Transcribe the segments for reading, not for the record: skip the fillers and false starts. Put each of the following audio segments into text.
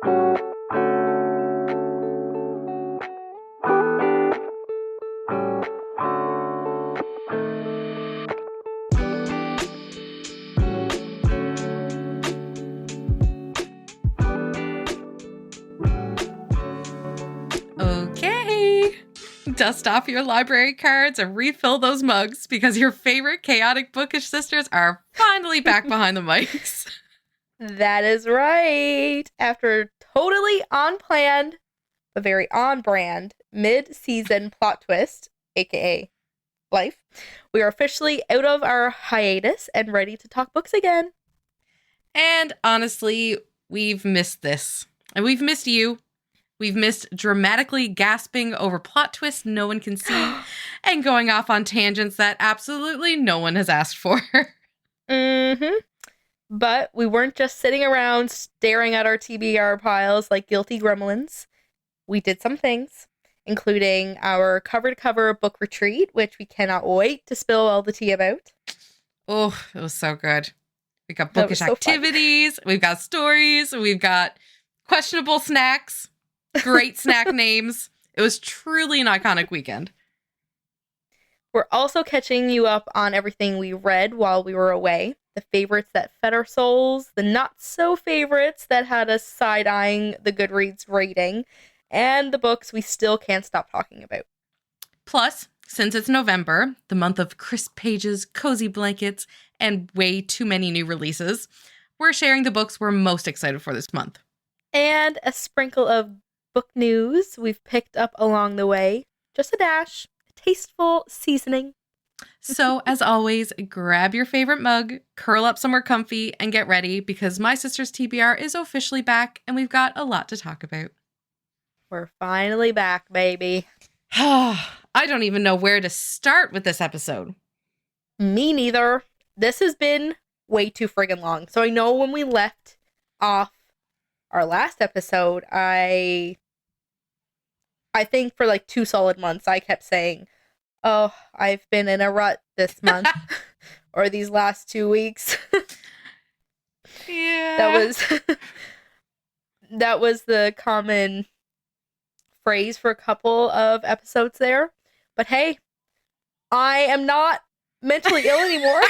Okay. Dust off your library cards and refill those mugs because your favorite chaotic bookish sisters are finally back behind the mics. That is right. After totally unplanned, but very on-brand, mid-season plot twist, aka life, we are officially out of our hiatus and ready to talk books again. And honestly, we've missed this. And we've missed you. We've missed dramatically gasping over plot twists no one can see and going off on tangents that absolutely no one has asked for. Mm-hmm. But we weren't just sitting around staring at our TBR piles like guilty gremlins. We did some things, including our cover-to-cover book retreat, which we cannot wait to spill all the tea about. Oh, it was so good. We got bookish activities, we've got stories, we've got questionable snacks, great snack names. It was truly an iconic weekend. We're also catching you up on everything we read while we were away. The favorites that fed our souls, the not-so-favorites that had us side-eyeing the Goodreads rating, and the books we still can't stop talking about. Plus, since it's November, the month of crisp pages, cozy blankets, and way too many new releases, we're sharing the books we're most excited for this month. And a sprinkle of book news we've picked up along the way. Just a dash, a tasteful seasoning. So, as always, grab your favorite mug, curl up somewhere comfy, and get ready because My Sister's TBR is officially back and we've got a lot to talk about. We're finally back, baby. I don't even know where to start with this episode. Me neither. This has been way too friggin' long. So I know when we left off our last episode, I think for like 2 solid months, I kept saying, oh, I've been in a rut this month or these last 2 weeks. Yeah. That was the common phrase for a couple of episodes there. But hey, I am not mentally ill anymore.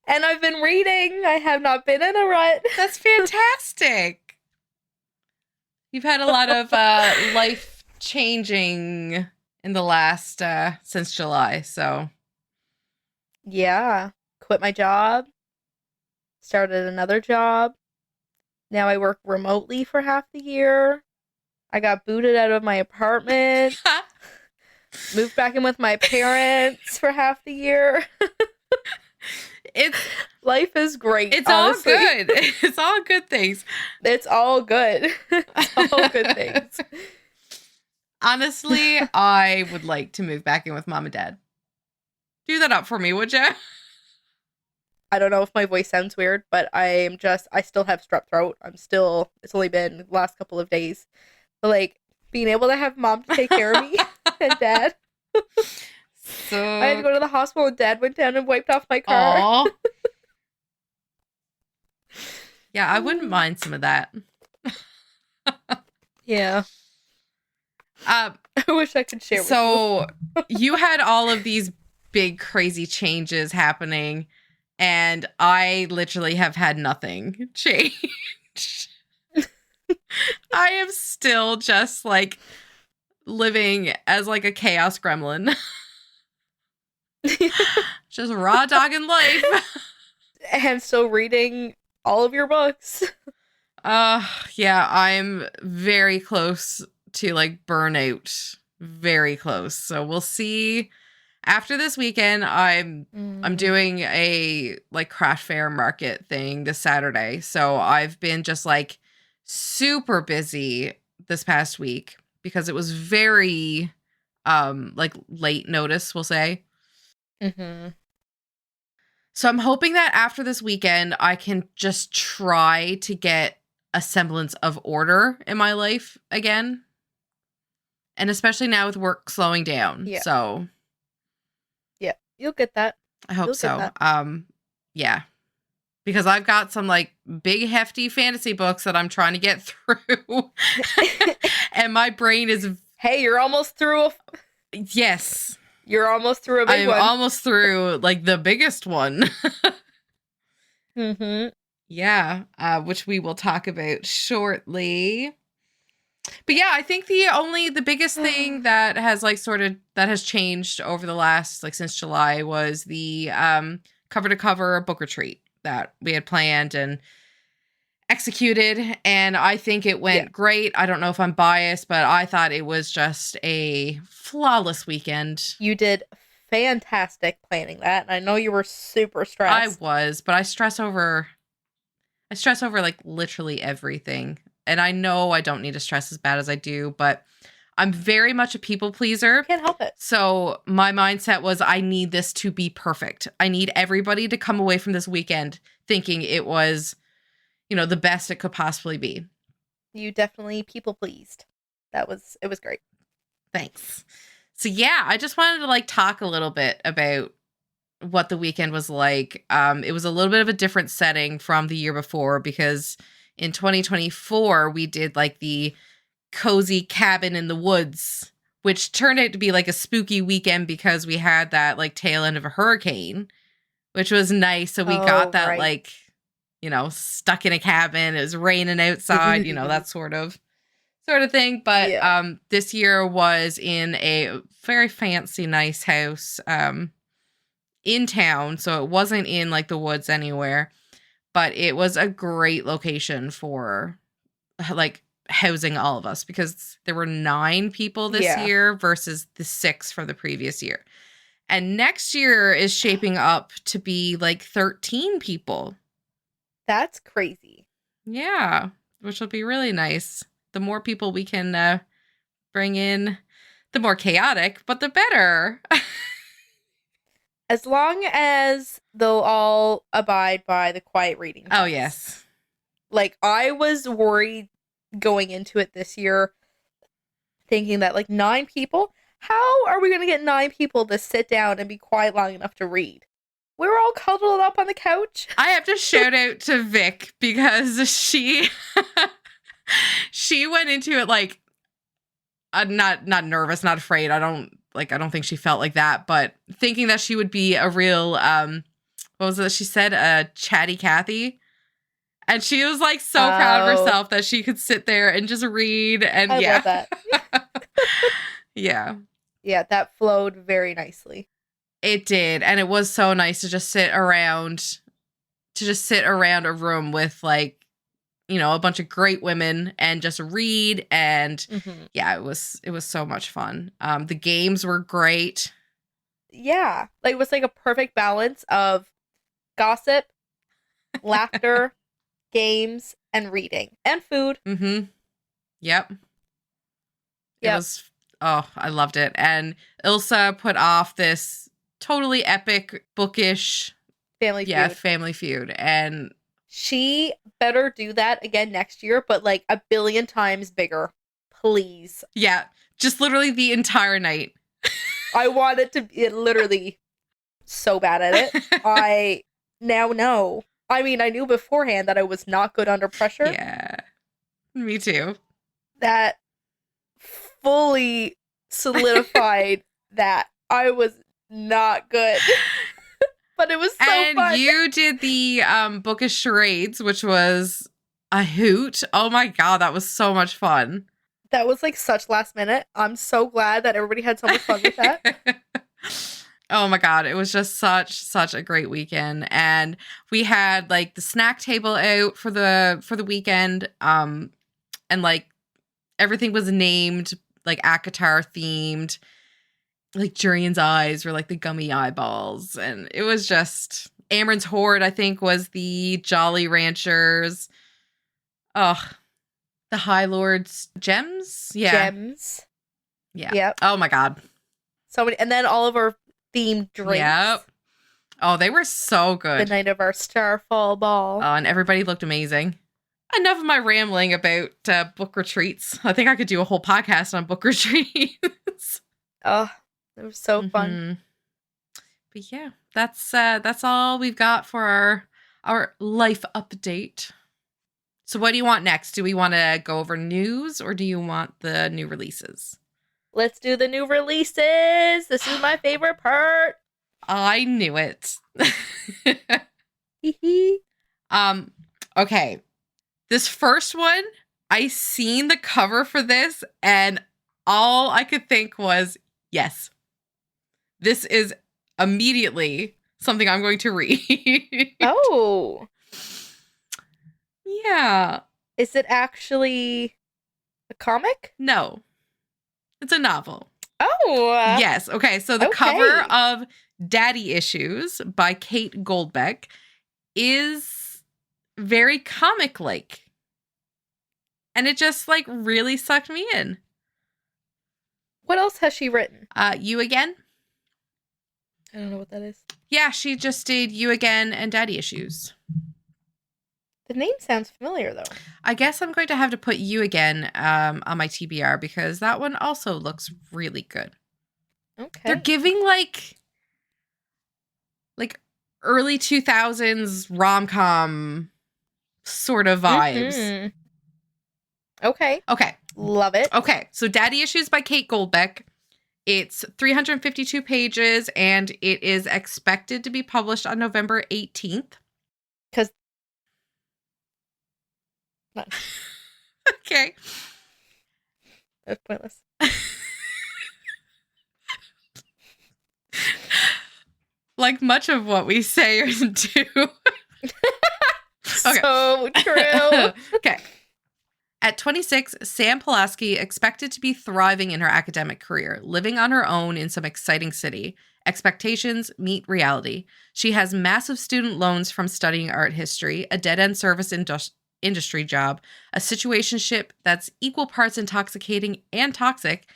And I've been reading. I have not been in a rut. That's fantastic. You've had a lot of life changing in the last since July, so yeah, quit my job, started another job. Now I work remotely for half the year. I got booted out of my apartment. Moved back in with my parents for half the year. Life is great. It's honestly. all good. It's all good things. It's all good. It's all good things. Honestly, I would like to move back in with mom and dad. Do that up for me, would you? I don't know if my voice sounds weird, but I still have strep throat. It's only been the last couple of days. But like being able to have mom to take care of me and dad. So I had to go to the hospital and dad went down and wiped off my car. Yeah, I wouldn't mind some of that. Yeah. I wish I could share with you. So you had all of these big crazy changes happening and I literally have had nothing change. I am still just like living as like a chaos gremlin. Just raw dogging life. And still reading all of your books. Yeah, I'm very close to like burnout. Very close. So we'll see. After this weekend, I'm doing a like craft fair market thing this Saturday. So I've been just like super busy this past week because it was very like late notice, we'll say. Mm-hmm. So I'm hoping that after this weekend, I can just try to get a semblance of order in my life again. And especially now with work slowing down. Yeah. So yeah, you'll get that. I hope so. Yeah. because I've got some like big hefty fantasy books that I'm trying to get through. And my brain is Hey, you're almost through yes. You're almost through a big one. I'm almost through like the biggest one. Yeah, which we will talk about shortly. But yeah, I think the biggest thing that has like that has changed over the last like since July was the cover to cover book retreat that we had planned and executed, and I think it went great. I don't know if I'm biased, but I thought it was just a flawless weekend. You did fantastic planning that, and I know you were super stressed. I was, but I stress over like literally everything. And I know I don't need to stress as bad as I do, but I'm very much a people pleaser. Can't help it. So my mindset was I need this to be perfect. I need everybody to come away from this weekend thinking it was, the best it could possibly be. You definitely people pleased. It was great. Thanks. So yeah, I just wanted to like talk a little bit about what the weekend was like. It was a little bit of a different setting from the year before because in 2024 we did like the cozy cabin in the woods, which turned out to be like a spooky weekend because we had that like tail end of a hurricane, which was nice. So we got that like, stuck in a cabin. It was raining outside, that sort of thing. But this year was in a very fancy, nice house in town. So it wasn't in like the woods anywhere, but it was a great location for like housing all of us because there were 9 people this year versus the 6 from the previous year. And next year is shaping up to be like 13 people. That's crazy. Yeah, which will be really nice. The more people we can bring in, the more chaotic, but the better. As long as they'll all abide by the quiet reading times. Oh, yes. Like, I was worried going into it this year, thinking that, like, 9 people? How are we going to get 9 people to sit down and be quiet long enough to read? We were all cuddled up on the couch. I have to shout out to Vic because she went into it like not nervous, not afraid. I don't think she felt like that, but thinking that she would be a real what was it she said? Chatty Cathy. And she was like so proud of herself that she could sit there and just read and I love that. Yeah. Yeah, that flowed very nicely. It did, and it was so nice to just sit around a room with like, a bunch of great women and just read. And yeah, it was so much fun. The games were great. Yeah, like it was like a perfect balance of gossip, laughter, games, and reading and food. Yep. It was. Oh, I loved it. And Ilsa put off this totally epic bookish family feud. Yeah, family feud. And she better do that again next year, but like a billion times bigger. Please. Yeah, just literally the entire night. I wanted to be literally so bad at it. I now know. I mean, I knew beforehand that I was not good under pressure. Yeah, me too. That fully solidified that I was not good. But it was so fun. And you did the bookish charades, which was a hoot. Oh my god, that was so much fun. That was like such last minute. I'm so glad that everybody had so much fun with that. Oh my god, it was just such a great weekend. And we had like the snack table out for the weekend. And like everything was named like ACOTAR themed. Like Jurian's eyes were like the gummy eyeballs. And it was just Amron's Horde, I think, was the Jolly Ranchers. Oh, the High Lord's Gems? Yeah. Gems. Yeah. Yep. Oh my god. So many, and then all of our themed drinks. Yep. Oh, they were so good. The night of our Starfall Ball. And everybody looked amazing. Enough of my rambling about book retreats. I think I could do a whole podcast on book retreats. Oh, it was so fun. But yeah, that's all we've got for our life update. So what do you want next? Do we want to go over news or do you want the new releases? Let's do the new releases. This is my favorite part. I knew it. Hee. Okay. This first one, I seen the cover for this and all I could think was, yes, this is immediately something I'm going to read. Oh. Yeah. Is it actually a comic? No. It's a novel. Oh. Yes. Okay. So the cover of Daddy Issues by Kate Goldbeck is very comic-like. And it just like really sucked me in. What else has she written? You Again? I don't know what that is. Yeah, she just did You Again and Daddy Issues. The name sounds familiar, though. I guess I'm going to have to put You Again on my TBR because that one also looks really good. Okay. They're giving like early 2000s rom-com sort of vibes. Mm-hmm. Okay. Okay. Love it. Okay. So Daddy Issues by Kate Goldbeck. It's 352 pages and it is expected to be published on November 18th. Because Okay. That's pointless. Like much of what we say or do. Okay. So true. Okay. At 26, Sam Pulaski expected to be thriving in her academic career, living on her own in some exciting city. Expectations meet reality. She has massive student loans from studying art history, a dead-end service industry job, a situationship that's equal parts intoxicating and toxic,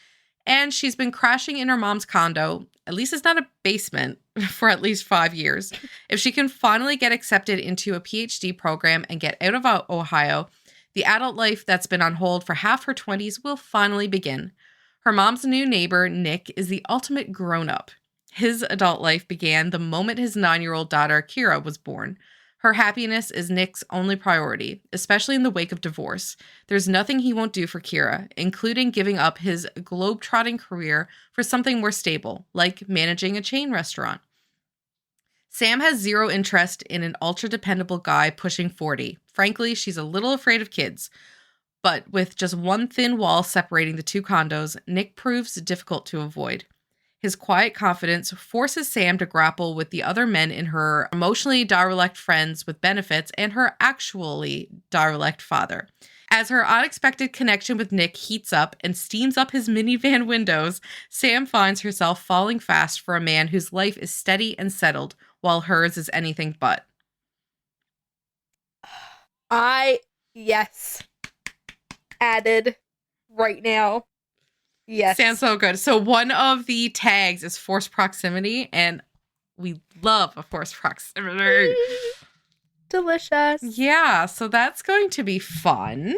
and she's been crashing in her mom's condo, at least it's not a basement, for at least 5 years. If she can finally get accepted into a PhD program and get out of Ohio, the adult life that's been on hold for half her 20s will finally begin. Her mom's new neighbor, Nick, is the ultimate grown-up. His adult life began the moment his 9-year-old daughter, Kira, was born. Her happiness is Nick's only priority, especially in the wake of divorce. There's nothing he won't do for Kira, including giving up his globe-trotting career for something more stable, like managing a chain restaurant. Sam has zero interest in an ultra-dependable guy pushing 40. Frankly, she's a little afraid of kids. But with just one thin wall separating the two condos, Nick proves difficult to avoid. His quiet confidence forces Sam to grapple with the other men in her emotionally derelict friends with benefits and her actually derelict father. As her unexpected connection with Nick heats up and steams up his minivan windows, Sam finds herself falling fast for a man whose life is steady and settled, while hers is anything but. Yes. Added right now. Yes. Sounds so good. So one of the tags is forced proximity, and we love a forced proximity. Delicious. Yeah, so that's going to be fun,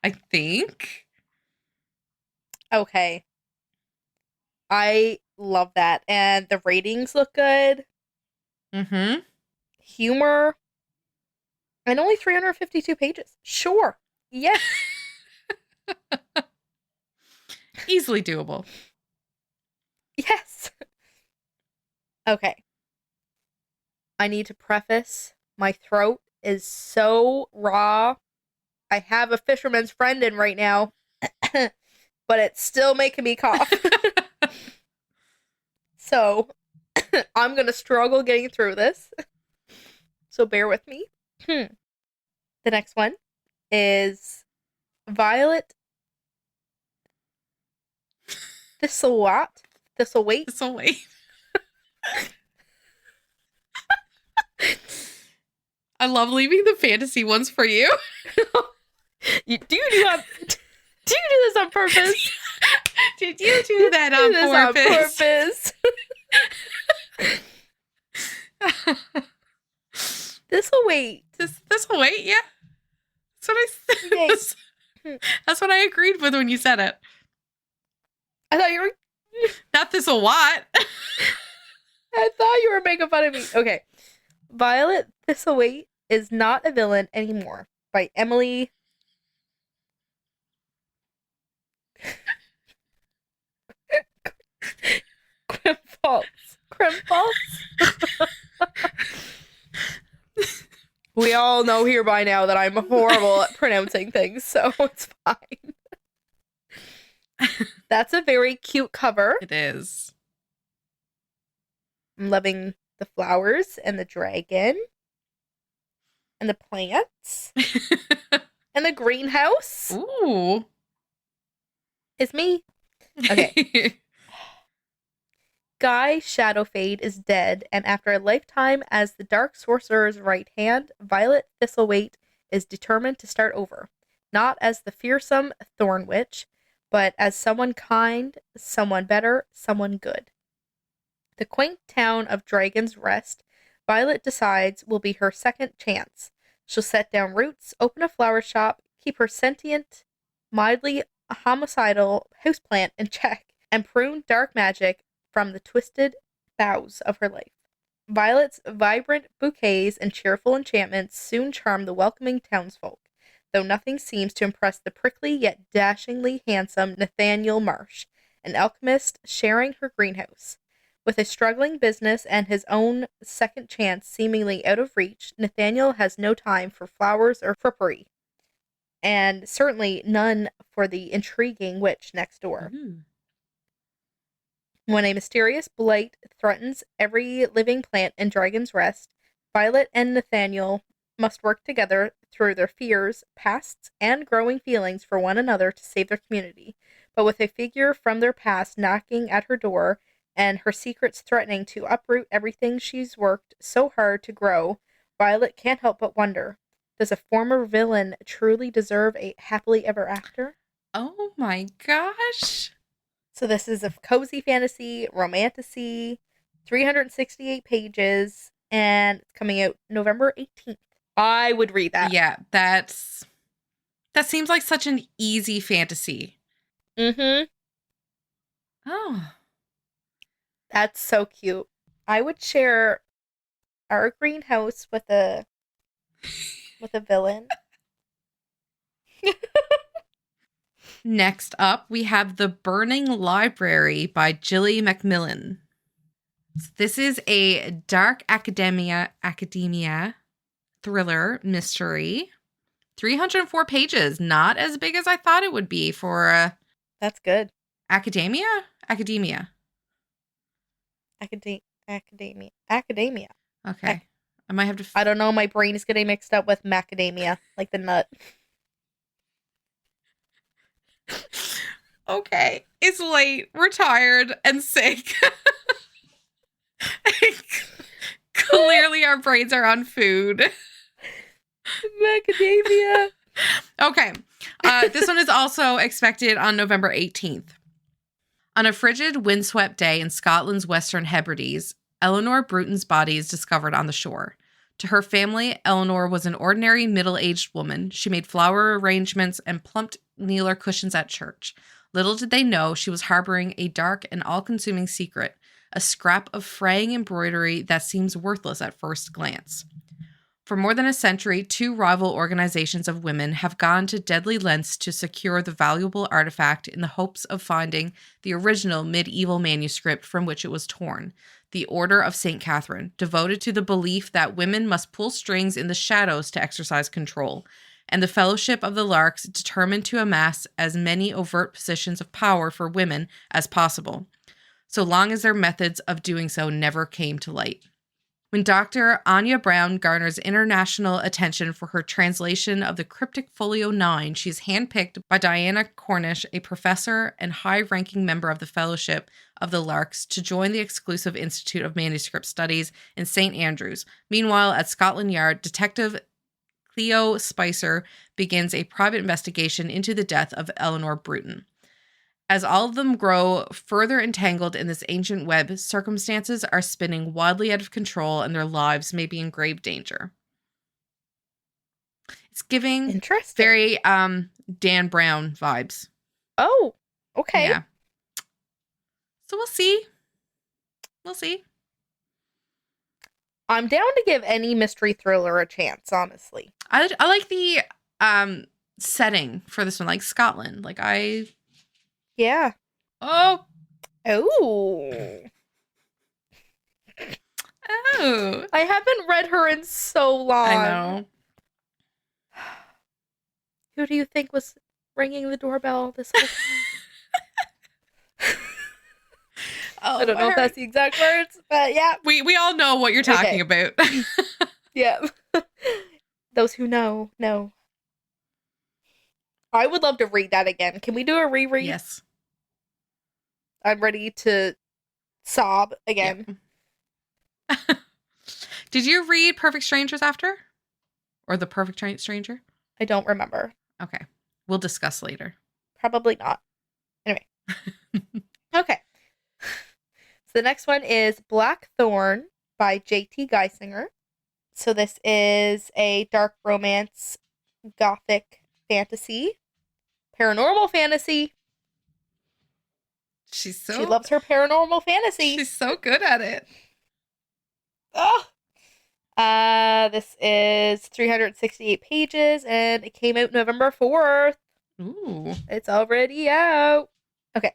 I think. Okay. I love that. And the ratings look good. Mm-hmm. Humor. And only 352 pages. Sure. Yes. Easily doable. Yes. Okay. I need to preface, my throat is so raw. I have a fisherman's friend in right now, but it's still making me cough. So, I'm going to struggle getting through this. So bear with me. The next one is Violet Thistlewait. I love leaving the fantasy ones for you. Do you do this on purpose? Did you do that on purpose? This'll wait. This'll wait, yeah. That's what I said. That's what I agreed with when you said it. I thought you were... Not this'll what? I thought you were making fun of me. Okay. Violet Thistlethwaite is Not a Villain Anymore by Emily Grimfaltz. We all know here by now that I'm horrible at pronouncing things, so it's fine. That's a very cute cover. It is. I'm loving the flowers and the dragon and the plants and the greenhouse. Ooh. It's me. Okay. Guy Shadowfade is dead, and after a lifetime as the Dark Sorcerer's right hand, Violet Thistlethwaite is determined to start over. Not as the fearsome Thorn Witch, but as someone kind, someone better, someone good. The quaint town of Dragon's Rest, Violet decides, will be her second chance. She'll set down roots, open a flower shop, keep her sentient, mildly homicidal houseplant in check, and prune dark magic from the twisted boughs of her life. Violet's vibrant bouquets and cheerful enchantments soon charm the welcoming townsfolk, though nothing seems to impress the prickly yet dashingly handsome Nathaniel Marsh, an alchemist sharing her greenhouse. With a struggling business and his own second chance seemingly out of reach, Nathaniel has no time for flowers or frippery, and certainly none for the intriguing witch next door. Mm-hmm. When a mysterious blight threatens every living plant in Dragon's Rest, Violet and Nathaniel must work together through their fears, pasts, and growing feelings for one another to save their community. But with a figure from their past knocking at her door and her secrets threatening to uproot everything she's worked so hard to grow, Violet can't help but wonder, does a former villain truly deserve a happily ever after? Oh my gosh. So this is a cozy fantasy, romantasy, 368 pages, and it's coming out November 18th. I would read that. Yeah, that seems like such an easy fantasy. Mm-hmm. Oh. That's so cute. I would share our greenhouse with a villain. Next up, we have The Burning Library by Gilly Macmillan. This is a dark academia thriller mystery. 304 pages. Not as big as I thought it would be for That's good. Academia. Academia. Okay. I might have to I don't know, my brain is getting mixed up with macadamia, like the nut. Okay. It's late. We're tired and sick. Clearly our brains are on food. Macadamia. Okay. This one is also expected on November 18th. On a frigid, windswept day in Scotland's Western Hebrides, Eleanor Bruton's body is discovered on the shore. To her family, Eleanor was an ordinary middle-aged woman. She made flower arrangements and plumped kneeler cushions at church. Little did they know she was harboring a dark and all-consuming secret, a scrap of fraying embroidery that seems worthless at first glance. For more than a century, two rival organizations of women have gone to deadly lengths to secure the valuable artifact in the hopes of finding the original medieval manuscript from which it was torn, the Order of St. Catherine, devoted to the belief that women must pull strings in the shadows to exercise control, and the Fellowship of the Larks, determined to amass as many overt positions of power for women as possible, so long as their methods of doing so never came to light. When Dr. Anya Brown garners international attention for her translation of the cryptic Folio 9, she is handpicked by Diana Cornish, a professor and high-ranking member of the Fellowship of the Larks, to join the exclusive Institute of Manuscript Studies in St. Andrews. Meanwhile, at Scotland Yard, Detective Cleo Spicer begins a private investigation into the death of Eleanor Bruton. As all of them grow further entangled in this ancient web, circumstances are spinning wildly out of control and their lives may be in grave danger. It's giving very Dan Brown vibes. Oh, okay. Yeah. So we'll see. We'll see. I'm down to give any mystery thriller a chance, honestly. I like the setting for this one, like Scotland. Like Yeah. oh Oh. oh I haven't read her in so long. I know. Who do you think was ringing the doorbell this whole time? Oh, I don't know if that's the exact words, but yeah. We all know what you're talking about. Yeah. Those who know. I would love to read that again. Can we do a reread? Yes. I'm ready to sob again. Yep. Did you read Perfect Strangers after? Or The Perfect Stranger? I don't remember. Okay. We'll discuss later. Probably not. Anyway. Okay. So the next one is Blackthorn by J.T. Geisinger. So this is a dark romance, gothic fantasy, paranormal fantasy. She loves her paranormal fantasy. She's so good at it. Oh. This is 368 pages, and it came out November 4th. Ooh. It's already out. Okay.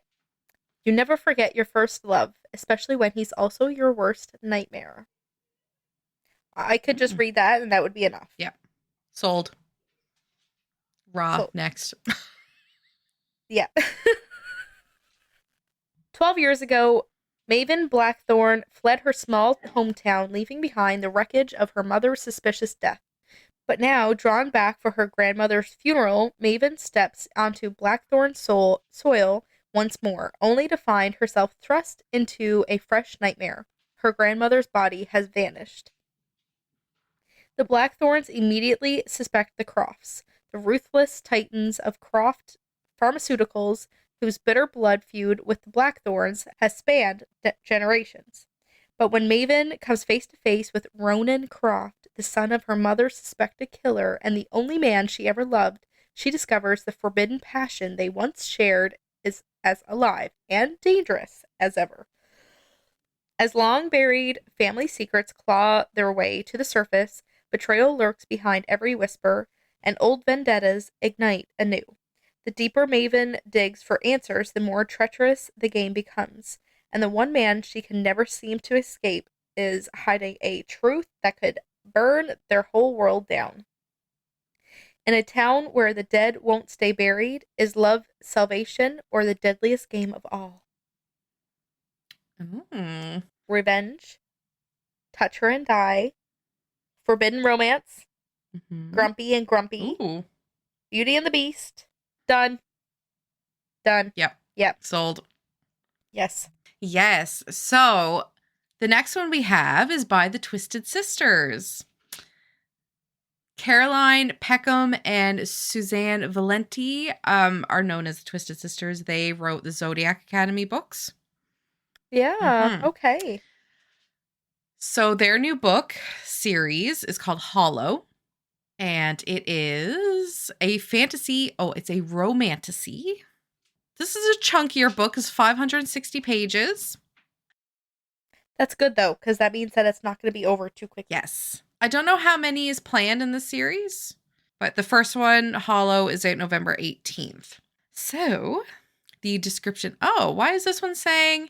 You never forget your first love, especially when he's also your worst nightmare. I could just read that, and that would be enough. Yeah. Sold. Sold. Next. Yeah. 12 years ago, Maven Blackthorn fled her small hometown, leaving behind the wreckage of her mother's suspicious death. But now, drawn back for her grandmother's funeral, Maven steps onto Blackthorn soil once more, only to find herself thrust into a fresh nightmare. Her grandmother's body has vanished. The Blackthorns immediately suspect the Crofts, the ruthless titans of Croft Pharmaceuticals, whose bitter blood feud with the Blackthorns has spanned generations. But when Maven comes face to face with Ronan Croft, the son of her mother's suspected killer and the only man she ever loved, she discovers the forbidden passion they once shared is as alive and dangerous as ever. As long-buried family secrets claw their way to the surface, betrayal lurks behind every whisper, and old vendettas ignite anew. The deeper Maven digs for answers, the more treacherous the game becomes, and the one man she can never seem to escape is hiding a truth that could burn their whole world down. In a town where the dead won't stay buried, is love salvation or the deadliest game of all? Revenge, Touch Her and Die, Forbidden Romance, Grumpy and Grumpy, Ooh. Beauty and the Beast. Done. Yep. Sold. Yes. So the next one we have is by the Twisted Sisters. Caroline Peckham and Suzanne Valenti are known as the Twisted Sisters. They wrote the Zodiac Academy books. Yeah. Okay. So their new book series is called Hollow. And it is a fantasy. Oh, it's a romantasy. This is a chunkier book. It's 560 pages. That's good, though, because that means that it's not going to be over too quickly. Yes. I don't know how many is planned in the series, but the first one, Hollow, is out November 18th. So the description. Oh, why is this one saying?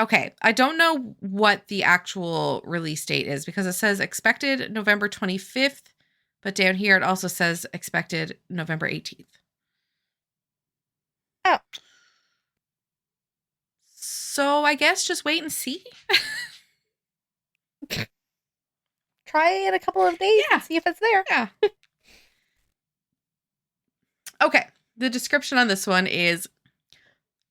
Okay, I don't know what the actual release date is because it says expected November 25th. But down here, it also says expected November 18th. Oh. So I guess just wait and see. Try it a couple of days and see if it's there. Yeah. Okay. The description on this one is,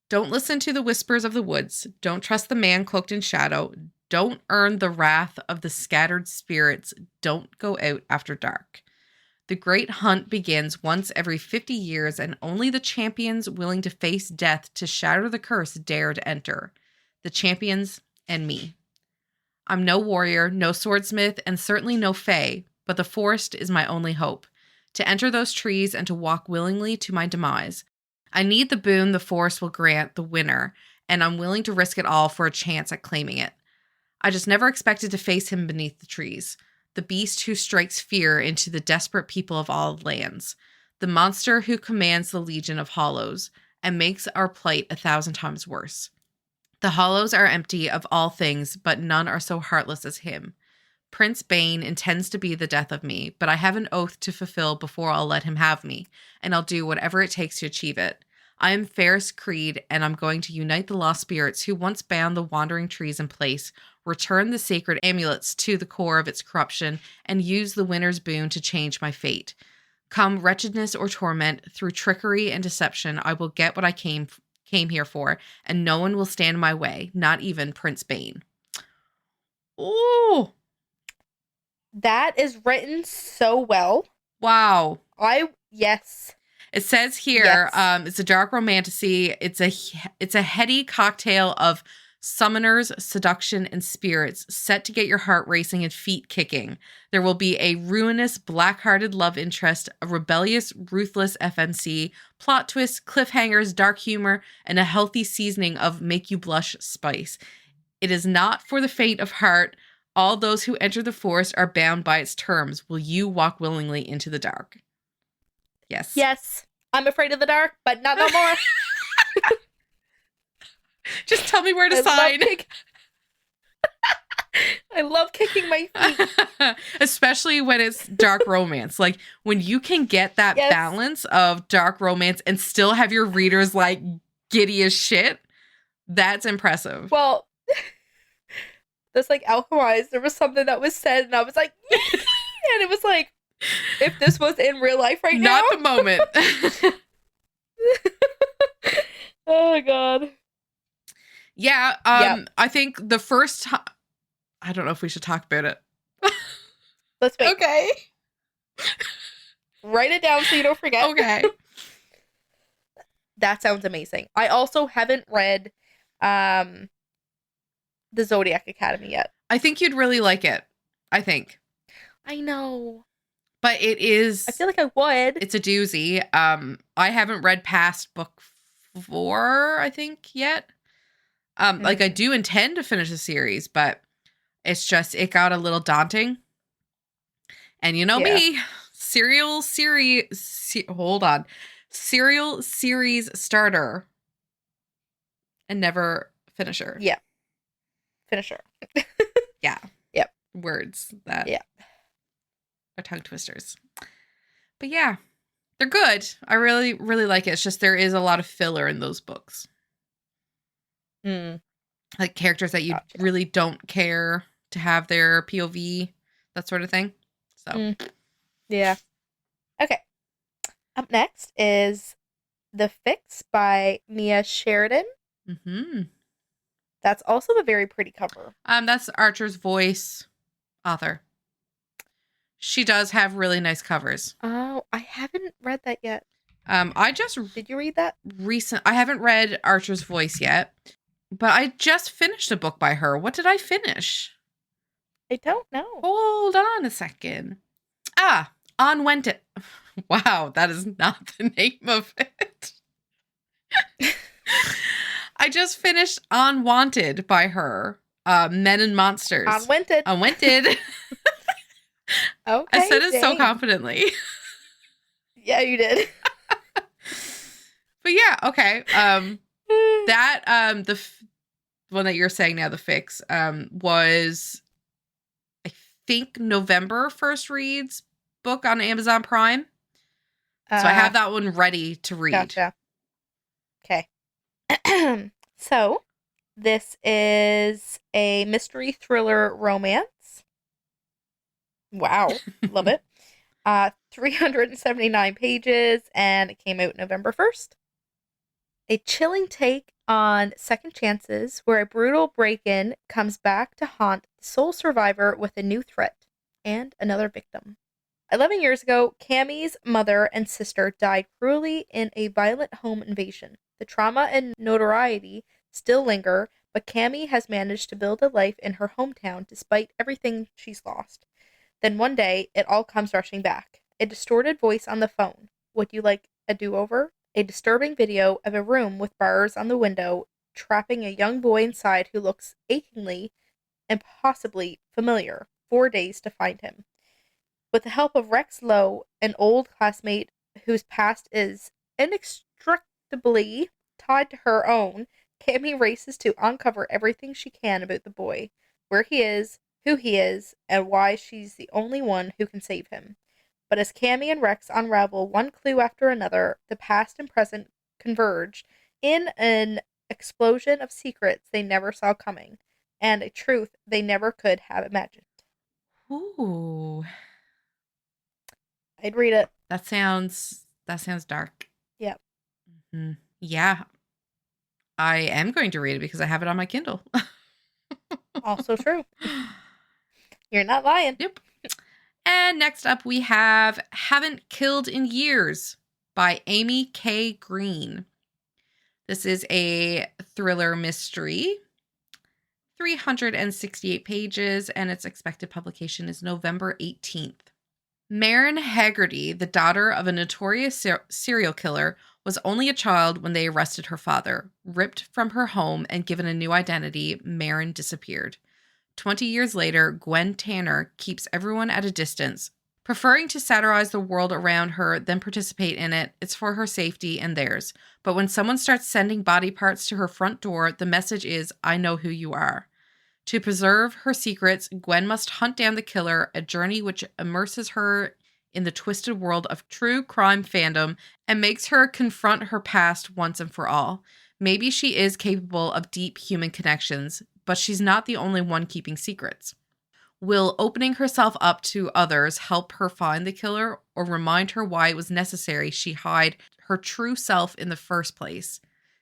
don't listen to the whispers of the woods. Don't trust the man cloaked in shadow. Don't earn the wrath of the scattered spirits. Don't go out after dark. The great hunt begins once every 50 years, and only the champions willing to face death to shatter the curse dare to enter. The champions and me. I'm no warrior, no swordsmith, and certainly no fae, but the forest is my only hope. To enter those trees and to walk willingly to my demise. I need the boon the forest will grant the winner, and I'm willing to risk it all for a chance at claiming it. I just never expected to face him beneath the trees. The beast who strikes fear into the desperate people of all lands. The monster who commands the legion of hollows and makes our plight 1,000 times worse. The hollows are empty of all things, but none are so heartless as him. Prince Bane intends to be the death of me, but I have an oath to fulfill before I'll let him have me, and I'll do whatever it takes to achieve it. I am Ferris Creed, and I'm going to unite the lost spirits who once bound the wandering trees in place, return the sacred amulets to the core of its corruption, and use the winner's boon to change my fate. Come wretchedness or torment, through trickery and deception, I will get what I came here for, and no one will stand in my way, not even Prince Bane. Ooh. That is written so well. Wow. Yes. It says here, it's a dark romantasy. It's a heady cocktail of summoners, seduction, and spirits set to get your heart racing and feet kicking. There will be a ruinous, black-hearted love interest, a rebellious, ruthless FMC, plot twists, cliffhangers, dark humor, and a healthy seasoning of make you blush spice. It is not for the faint of heart. All those who enter the forest are bound by its terms. Will you walk willingly into the dark? Yes. Yes. I'm afraid of the dark, but not no more. Just tell me where to sign. I love kicking my feet. Especially when it's dark romance. Like, when you can get that balance of dark romance and still have your readers, like, giddy as shit, that's impressive. Well, this, like, Alchemized, there was something that was said, and I was like, and it was like, if this was in real life right now. Not the moment. Oh, God. Yeah, I think the first time... I don't know if we should talk about it. Let's wait. Okay. Write it down so you don't forget. Okay. That sounds amazing. I also haven't read the Zodiac Academy yet. I think you'd really like it. I think. I know. But it is... I feel like I would. It's a doozy. I haven't read past book 4, I think, yet. Like, I do intend to finish the series, but it's just, it got a little daunting. And you know me, serial series starter and never finisher. Yeah. Finisher. Yeah. Yep. Words that are tongue twisters. But yeah, they're good. I really, really like it. It's just there is a lot of filler in those books. Like characters that you really don't care to have their POV, that sort of thing. So yeah. Okay. Up next is The Fix by Mia Sheridan. That's also a very pretty cover. That's Archer's Voice author. She does have really nice covers. Oh, I haven't read that yet. Did you read that? I haven't read Archer's Voice yet, but I just finished a book by her. What did I finish? I don't know. Hold on a second. Unwanted. Wow, that is not the name of it. I just finished Unwanted by her. Men and Monsters. Unwanted. Okay. I said it so confidently. Yeah, you did. But yeah, okay. The one that you're saying now, The Fix, was, I think, November first reads book on Amazon Prime. So I have that one ready to read. Gotcha. Okay. So, this is a mystery thriller romance. Wow. Love it. 379 pages, and it came out November 1st. A chilling take on second chances, where a brutal break-in comes back to haunt the sole survivor with a new threat and another victim. 11 years ago, Cammie's mother and sister died cruelly in a violent home invasion. The trauma and notoriety still linger, but Cammie has managed to build a life in her hometown despite everything she's lost. Then one day, it all comes rushing back. A distorted voice on the phone. Would you like a do-over? A disturbing video of a room with bars on the window, trapping a young boy inside who looks achingly and possibly familiar 4 days to find him. With the help of Rex Lowe, an old classmate whose past is inextricably tied to her own, Cammy races to uncover everything she can about the boy, where he is, who he is, and why she's the only one who can save him. But as Cammy and Rex unravel one clue after another, the past and present converge in an explosion of secrets they never saw coming, and a truth they never could have imagined. Ooh. I'd read it. That sounds dark. Yeah. Mm-hmm. Yeah. I am going to read it because I have it on my Kindle. Also true. You're not lying. Yep. And next up we have Haven't Killed in Years by Amy K. Green. This is a thriller mystery. 368 pages, and its expected publication is November 18th. Maren Haggerty, the daughter of a notorious serial killer, was only a child when they arrested her father. Ripped from her home and given a new identity, Maren disappeared. 20 years later, Gwen Tanner keeps everyone at a distance. Preferring to satirize the world around her than participate in it, it's for her safety and theirs. But when someone starts sending body parts to her front door, the message is, I know who you are. To preserve her secrets, Gwen must hunt down the killer, a journey which immerses her in the twisted world of true crime fandom and makes her confront her past once and for all. Maybe she is capable of deep human connections, but she's not the only one keeping secrets. Will opening herself up to others help her find the killer or remind her why it was necessary she hide her true self in the first place?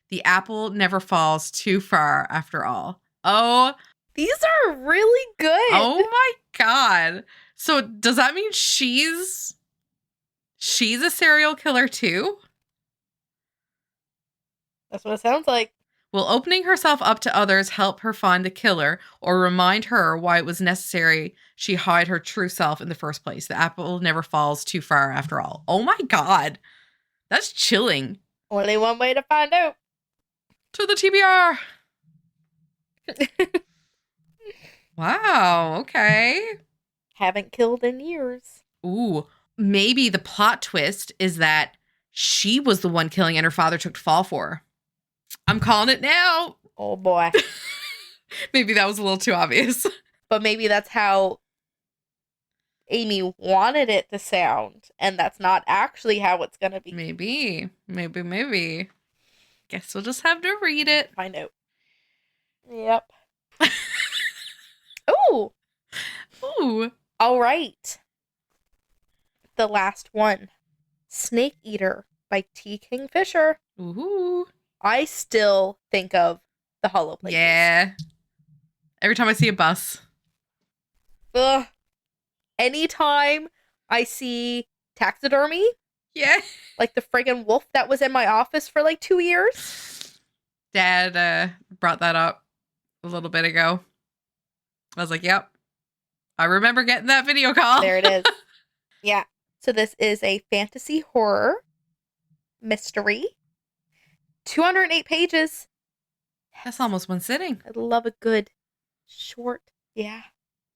The apple never falls too far after all. Oh, these are really good. Oh my God. So does that mean she's a serial killer too? That's what it sounds like. Will opening herself up to others help her find the killer or remind her why it was necessary she hide her true self in the first place? The apple never falls too far after all. Oh my God. That's chilling. Only one way to find out. To the TBR. Wow, okay. Haven't killed in years. Ooh, maybe the plot twist is that she was the one killing and her father took to fall for her. I'm calling it now. Oh boy. Maybe that was a little too obvious. But maybe that's how Amy wanted it to sound, and that's not actually how it's gonna be. Maybe. Guess we'll just have to read it. Find out. Yep. Ooh. All right. The last one. Snake Eater by T. Kingfisher. Ooh. I still think of the Hollow Places. Yeah. Every time I see a bus. Ugh. Anytime I see taxidermy. Yeah. Like the friggin' wolf that was in my office for like 2 years. Dad brought that up a little bit ago. I was like, yep. I remember getting that video call. There it is. Yeah. So this is a fantasy horror mystery. 208 pages. That's almost one sitting. I love a good short. Yeah.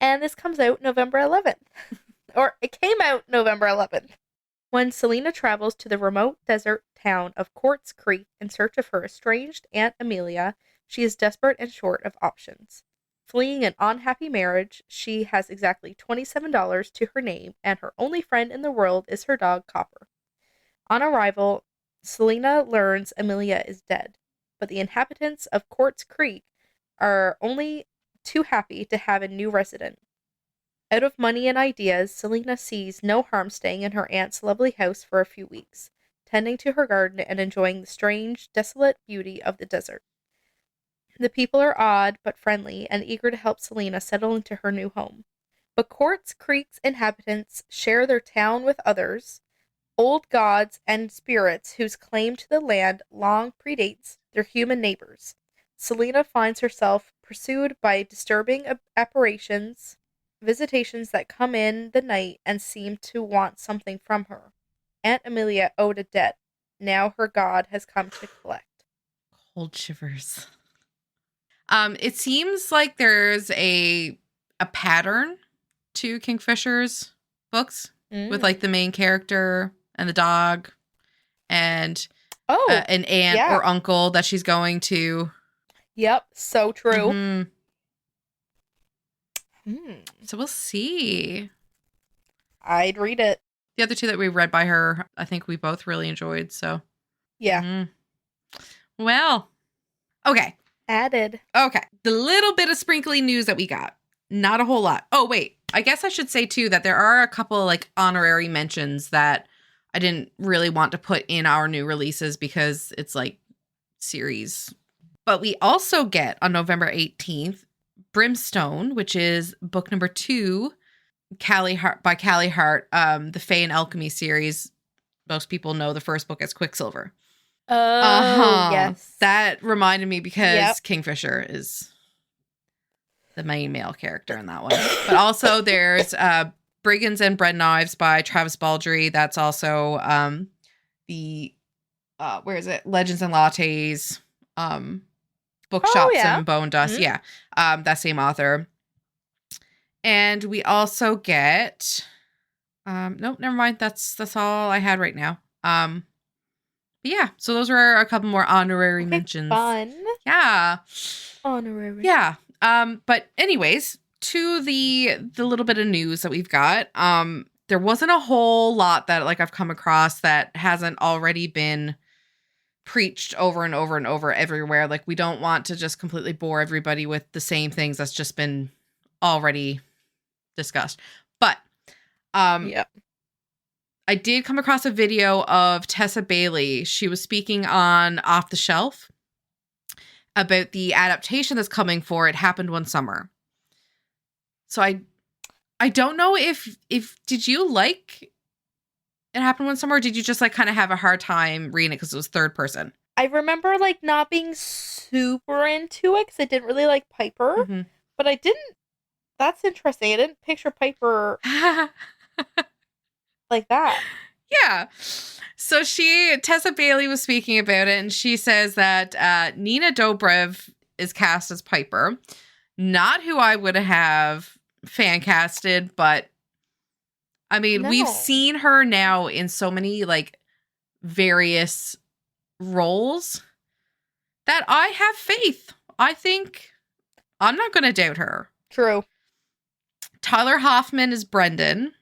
And this comes out November 11th. Or it came out November 11th. When Selena travels to the remote desert town of Quartz Creek in search of her estranged Aunt Amelia, she is desperate and short of options. Fleeing an unhappy marriage, she has exactly $27 to her name, and her only friend in the world is her dog, Copper. On arrival, Selena learns Amelia is dead, but the inhabitants of Quartz Creek are only too happy to have a new resident. Out of money and ideas, Selena sees no harm staying in her aunt's lovely house for a few weeks, tending to her garden and enjoying the strange, desolate beauty of the desert. The people are odd but friendly and eager to help Selena settle into her new home. But Quartz Creek's inhabitants share their town with others, old gods and spirits whose claim to the land long predates their human neighbors. Selena finds herself pursued by disturbing apparitions, visitations that come in the night and seem to want something from her. Aunt Amelia owed a debt. Now her god has come to collect. Cold shivers. It seems like there's a pattern to Kingfisher's books with like the main character and the dog and an aunt or uncle that she's going to. Yep, so true. So we'll see. I'd read it. The other two that we read by her, I think we both really enjoyed. So yeah. Well, okay. Added. Okay. The little bit of sprinkly news that we got. Not a whole lot. Oh, wait. I guess I should say, too, that there are a couple like honorary mentions that I didn't really want to put in our new releases because it's like series. But we also get on November 18th, Brimstone, which is book number 2 by Callie Hart, the Fae and Alchemy series. Most people know the first book as Quicksilver. Oh, yes. That reminded me because Kingfisher is the main male character in that one. But also there's Brigands and Bread Knives by Travis Baldry. That's also the where is it? Legends and Lattes, Bookshops and Bone Dust. Yeah. That same author. And we also get nope, never mind. That's all I had right now. Yeah, so those were a couple more honorary mentions. Fun. Yeah. Honorary. Yeah. But anyways, to the little bit of news that we've got, there wasn't a whole lot that like I've come across that hasn't already been preached over and over and over everywhere. Like we don't want to just completely bore everybody with the same things that's just been already discussed. But I did come across a video of Tessa Bailey. She was speaking on Off the Shelf about the adaptation that's coming for It Happened One Summer. So I don't know if did you like It Happened One Summer, or did you just like kind of have a hard time reading it because it was third person? I remember like not being super into it because I didn't really like Piper, but I didn't. That's interesting. I didn't picture Piper like that. Yeah. So Tessa Bailey was speaking about it, and she says that Nina Dobrev is cast as Piper. Not who I would have fan casted, but I mean, we've seen her now in so many like various roles that I have faith. I think I'm not going to doubt her. True. Tyler Hoffman is Brendan.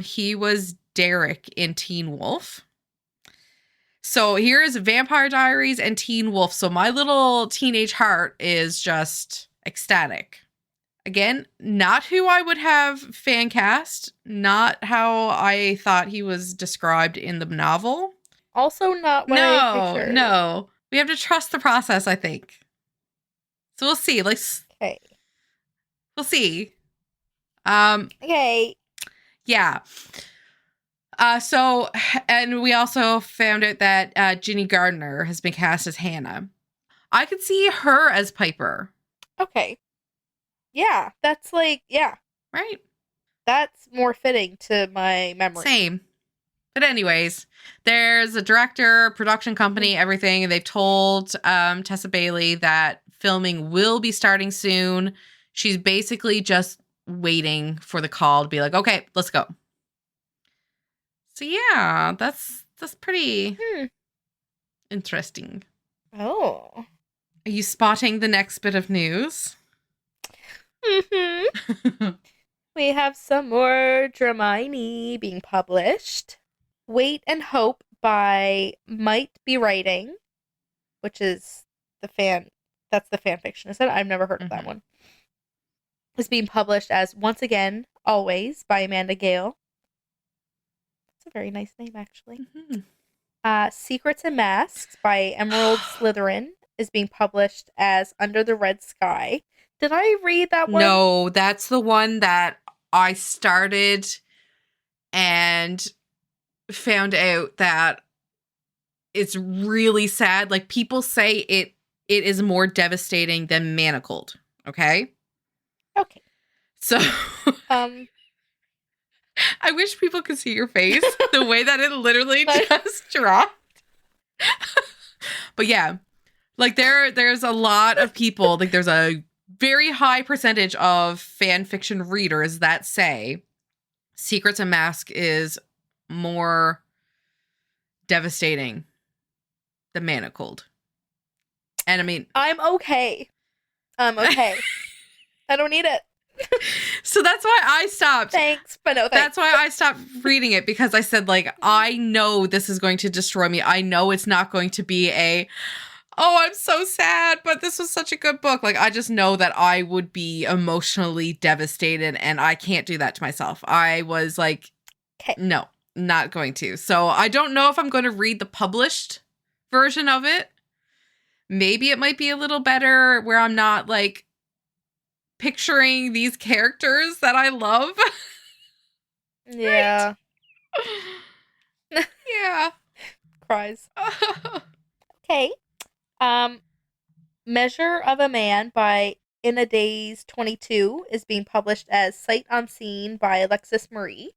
He was Derek in Teen Wolf. So here's Vampire Diaries and Teen Wolf. So my little teenage heart is just ecstatic. Again, not who I would have fan cast, not how I thought he was described in the novel. Also not what I pictured. No. We have to trust the process, I think. So we'll see. Okay. We'll see. Okay. Yeah. So, and we also found out that Ginny Gardner has been cast as Hannah. I could see her as Piper. Okay. Yeah, that's like, yeah. Right? That's more fitting to my memory. Same. But anyways, there's a director, production company, everything. And they've told Tessa Bailey that filming will be starting soon. She's basically just waiting for the call to be like, okay, let's go. So yeah, that's pretty interesting. Oh. Are you spotting the next bit of news? We have some more Dramini being published. Wait and Hope by Might Be Writing, which is that's the fan fiction, is it? I've never heard of that one. Is being published as Once Again, Always by Amanda Gale. It's a very nice name, actually. Secrets and Masks by Emerald Slytherin is being published as Under the Red Sky. Did I read that one? No, that's the one that I started and found out that it's really sad. Like, people say it is more devastating than Manacled. Okay? Okay. So, I wish people could see your face. The way that it literally just dropped. But yeah, Like there's a lot of people, like there's a very high percentage of fan fiction readers that say Secrets and Mask is more devastating than Manacled. And I mean, I'm okay. I don't need it. So that's why I stopped. Thanks, but no thanks. That's why I stopped reading it, because I said, like, I know this is going to destroy me. I know it's not going to be I'm so sad, but this was such a good book. Like, I just know that I would be emotionally devastated, and I can't do that to myself. I was like, no, not going to. So I don't know if I'm going to read the published version of it. Maybe it might be a little better where I'm not, like, picturing these characters that I love. Yeah. Yeah. Cries. Okay. Measure of a Man by In a Days 22 is being published as Sight Unseen by Alexis Marie.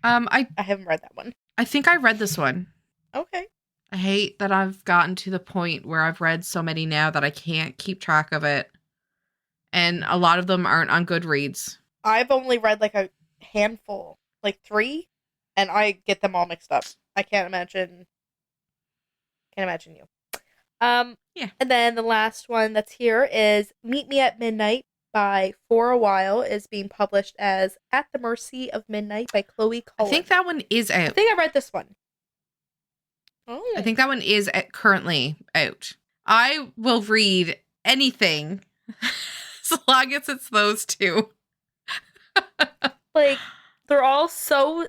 I haven't read that one. I think I read this one. Okay. I hate that I've gotten to the point where I've read so many now that I can't keep track of it. And a lot of them aren't on Goodreads. I've only read like a handful, like 3, and I get them all mixed up. I can't imagine you. Yeah. And then the last one that's here is Meet Me at Midnight by For a While is being published as At the Mercy of Midnight by Chloe Cullen. I think that one is out. I think I read this one. Oh. I think that one is currently out. I will read anything as long as it's those two. Like, they're all so,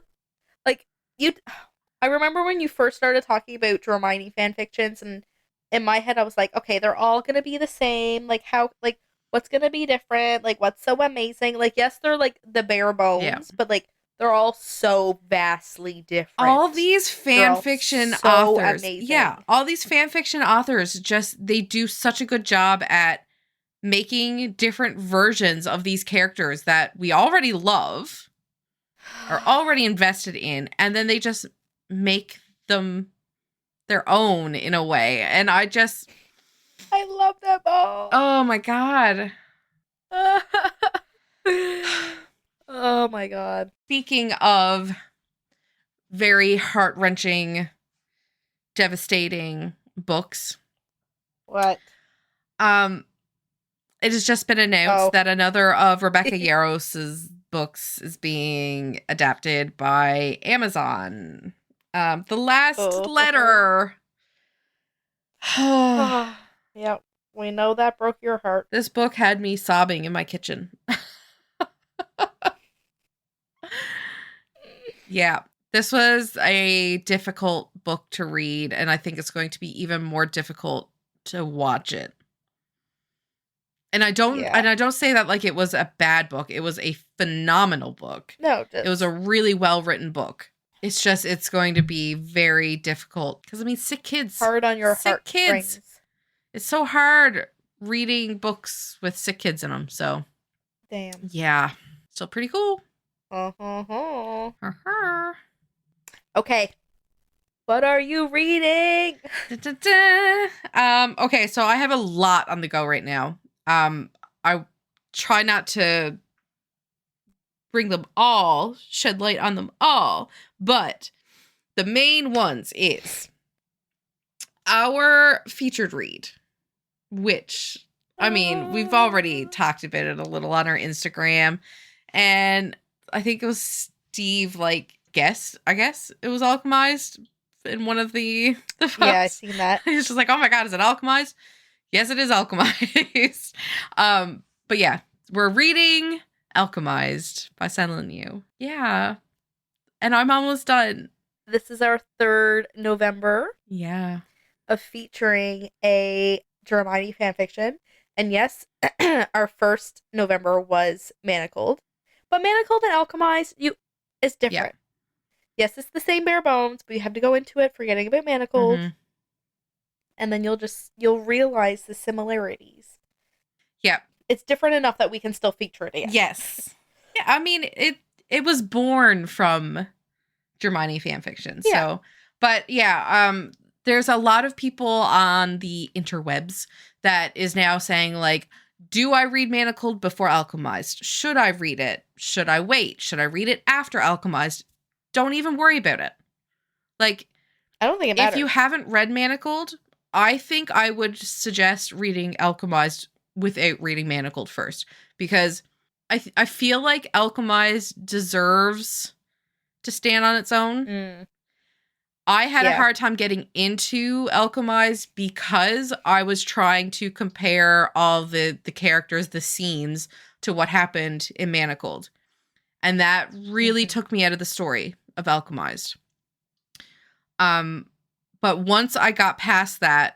like, I remember when you first started talking about Hermione fanfictions, and in my head I was like, okay, they're all gonna be the same. Like, how, like, what's gonna be different? Like, what's so amazing? Like, yes, they're like the bare bones, but like, they're all so vastly different. All these fanfiction authors. Amazing. Yeah, all these fanfiction authors they do such a good job at making different versions of these characters that we already love, are already invested in, and then they just make them their own in a way. And I love them all. Oh my God. Oh my God. Speaking of very heart-wrenching, devastating books. What? It has just been announced that another of Rebecca Yarros's books is being adapted by Amazon. The Last Letter. Yep, we know that broke your heart. This book had me sobbing in my kitchen. Yeah, this was a difficult book to read, and I think it's going to be even more difficult to watch it. And I don't say that like it was a bad book. It was a phenomenal book. No, it was a really well-written book. It's just, it's going to be very difficult. Because, I mean, sick kids. Hard on your sick kids. Strings. It's so hard reading books with sick kids in them. So, damn. Yeah. Still pretty cool. Okay. What are you reading? Okay, so I have a lot on the go right now. I try not to bring them all, shed light on them all, but the main ones is our featured read, which, I mean, we've already talked about it a little on our Instagram, and I think it was Steve, like, guessed, I guess it was alchemized in one of the posts. Yeah, I seen that. He's just like, oh my God, is it alchemized? Yes, it is alchemized. But yeah, we're reading Alchemized by Senlin Yu. Yeah. And I'm almost done. This is our 3rd November. Yeah. Of featuring a Hermione fanfiction. And yes, our 1st November was Manacled. But Manacled and Alchemized is different. Yeah. Yes, it's the same bare bones, but you have to go into it forgetting about Manacled. Mm-hmm. And then you'll realize the similarities. Yeah. It's different enough that we can still feature it again. Yes. Yeah, I mean, it was born from Hermione fanfiction. Yeah. So, but yeah, there's a lot of people on the interwebs that is now saying, like, do I read Manacled before Alchemized? Should I read it? Should I wait? Should I read it after Alchemized? Don't even worry about it. Like, I don't think it matters. If you haven't read Manacled, I think I would suggest reading Alchemized without reading Manacled first. Because I feel like Alchemized deserves to stand on its own. I had a hard time getting into Alchemized because I was trying to compare all the characters, the scenes, to what happened in Manacled. And that really took me out of the story of Alchemized. But once I got past that,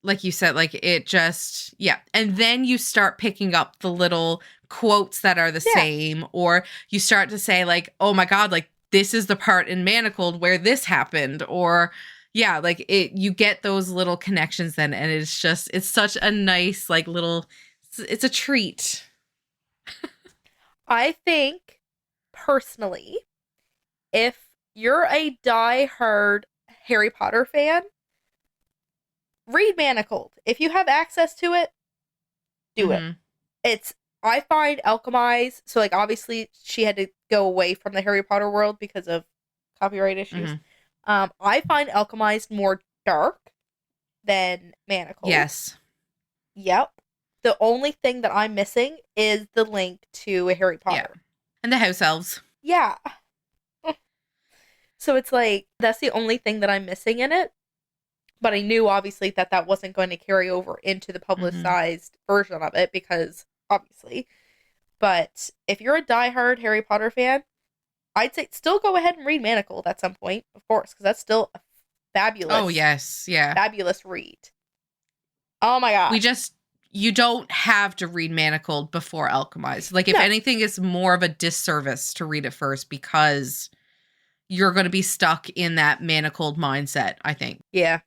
like you said, like it just, and then you start picking up the little quotes that are the same, or you start to say like, oh my God, like this is the part in Manacled where this happened, or like you get those little connections then, and it's such a nice, like little, it's a treat. I think personally, if you're a die-hard Harry Potter fan, read Manacled. If you have access to it, do it. I find Alchemized, so like obviously she had to go away from the Harry Potter world because of copyright issues. I find Alchemized more dark than Manacled. Yes. Yep. The only thing that I'm missing is the link to a Harry Potter. Yeah. And the house elves. Yeah. So it's like, that's the only thing that I'm missing in it. But I knew, obviously, that wasn't going to carry over into the publicized version of it, because, obviously. But if you're a diehard Harry Potter fan, I'd say still go ahead and read Manacled at some point, of course, because that's still a fabulous... Oh, yes, yeah. Fabulous read. Oh my god. You don't have to read Manacled before Alchemized. Like, if anything, it's more of a disservice to read it first, because you're going to be stuck in that Manacled mindset, I think. Yeah.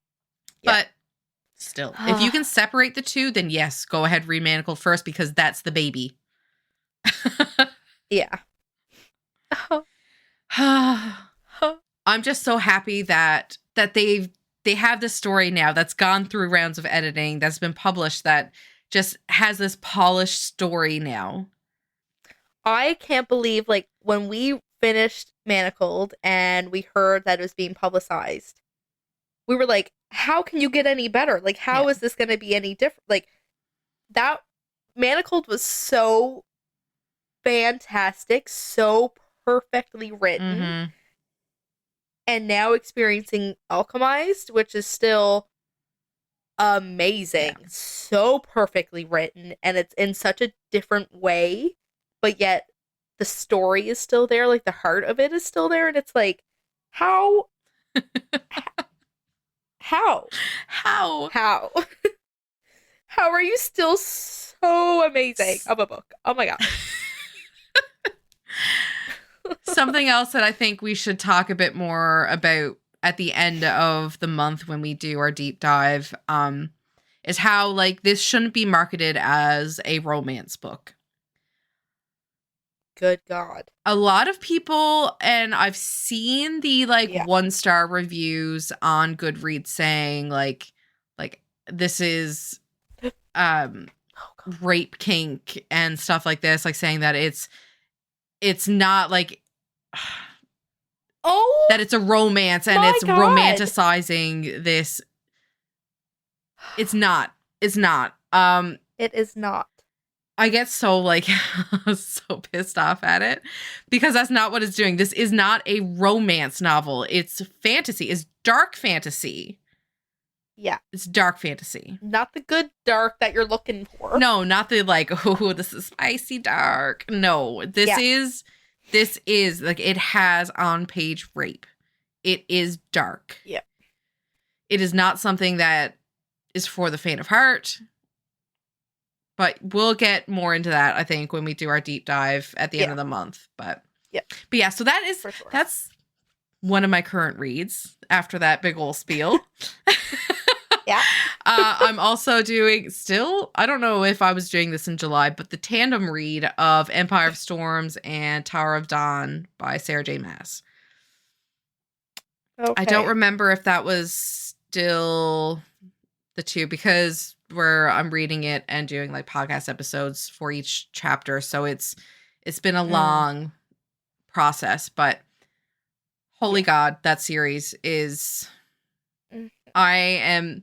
But still, if you can separate the two, then yes, go ahead, read Manacled first, because that's the baby. Yeah. I'm just so happy that they have this story now that's gone through rounds of editing, that's been published, that just has this polished story now. I can't believe, like, when we finished Manacled and we heard that it was being publicized, we were like, how can you get any better? Like, how is this going to be any different? Like, that Manacled was so fantastic, so perfectly written. And now experiencing Alchemized, which is still amazing. So perfectly written, and it's in such a different way, but yet the story is still there, like the heart of it is still there, and it's like, how how are you still so amazing of a book? Oh my god. Something else that I think we should talk a bit more about at the end of the month when we do our deep dive is how, like, this shouldn't be marketed as a romance book. Good God. A lot of people, and I've seen the 1-star reviews on Goodreads saying like this is rape kink and stuff like this, like saying that it's not like that it's a romance and it's romanticizing this. It's not. It is not. I get so so pissed off at it, because that's not what it's doing. This is not a romance novel. It's fantasy. It's dark fantasy. Yeah. It's dark fantasy. Not the good dark that you're looking for. No, not the this is spicy dark. No, this is like, it has on page rape. It is dark. Yeah. It is not something that is for the faint of heart. But we'll get more into that, I think, when we do our deep dive at the end of the month. But yeah, so that's one of my current reads after that big old spiel. Yeah. I'm also doing I don't know if I was doing this in July, but the tandem read of Empire of Storms and Tower of Dawn by Sarah J. Maas. Okay. I don't remember if that was still the two, because I'm reading it and doing like podcast episodes for each chapter. So it's been a long process, but holy God, that series is, I'm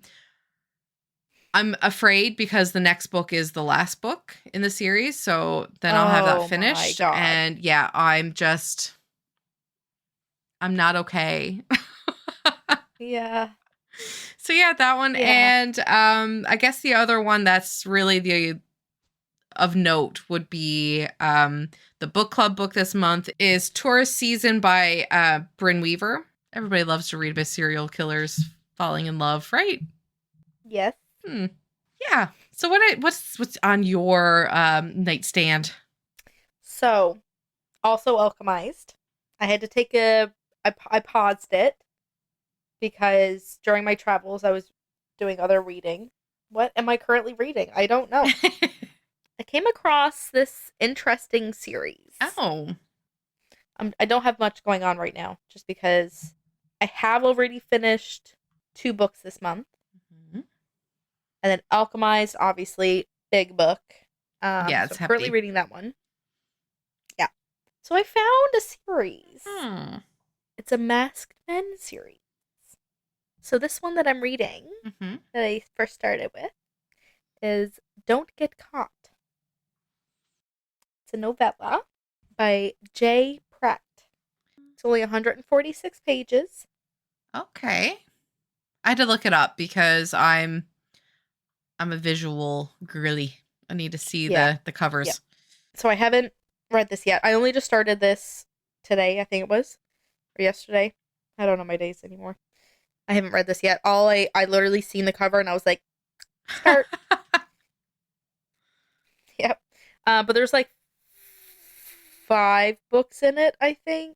afraid because the next book is the last book in the series. So then I'll have that finished. And yeah, I'm not okay. Yeah. So yeah, that one. Yeah. And I guess the other one that's really of note would be the book club book this month is Tourist Season by Bryn Weaver. Everybody loves to read about serial killers falling in love, right? Yes. Yeah. So what's on your nightstand? So, also Alchemized. I had to take I paused it because during my travels I was doing other reading. What am I currently reading? I don't know. I came across this interesting series. Oh. I don't have much going on right now, just because I have already finished 2 books this month. Mm-hmm. And then Alchemized, obviously, big book. Yeah, it's so I'm currently hefty. reading that one. Yeah. So I found a series. It's a Masked Men series. So this one that I'm reading, that I first started with, is Don't Get Caught. It's a novella by J. Pratt. It's only 146 pages. Okay. I had to look it up because I'm a visual girly. I need to see the covers. Yeah. So I haven't read this yet. I only just started this today, I think it was. Or yesterday. I don't know my days anymore. I haven't read this yet. I literally seen the cover and I was like, start. Yep. But there's like 5 books in it, I think.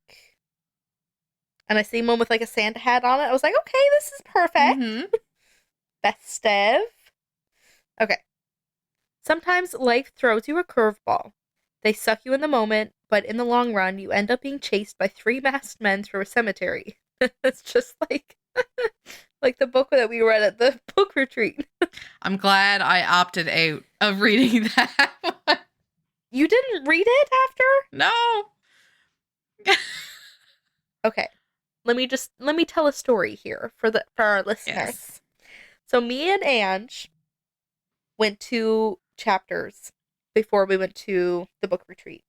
And I seen one with like a Santa hat on it. I was like, okay, this is perfect. Festive. Okay. Sometimes life throws you a curveball. They suck you in the moment, but in the long run, you end up being chased by 3 masked men through a cemetery. It's just like like the book that we read at the book retreat. I'm glad I opted out of reading that one. You didn't read it after? No. Okay. Let me tell a story here for our listeners. Yes. So me and Ange went to chapters before we went to the book retreat.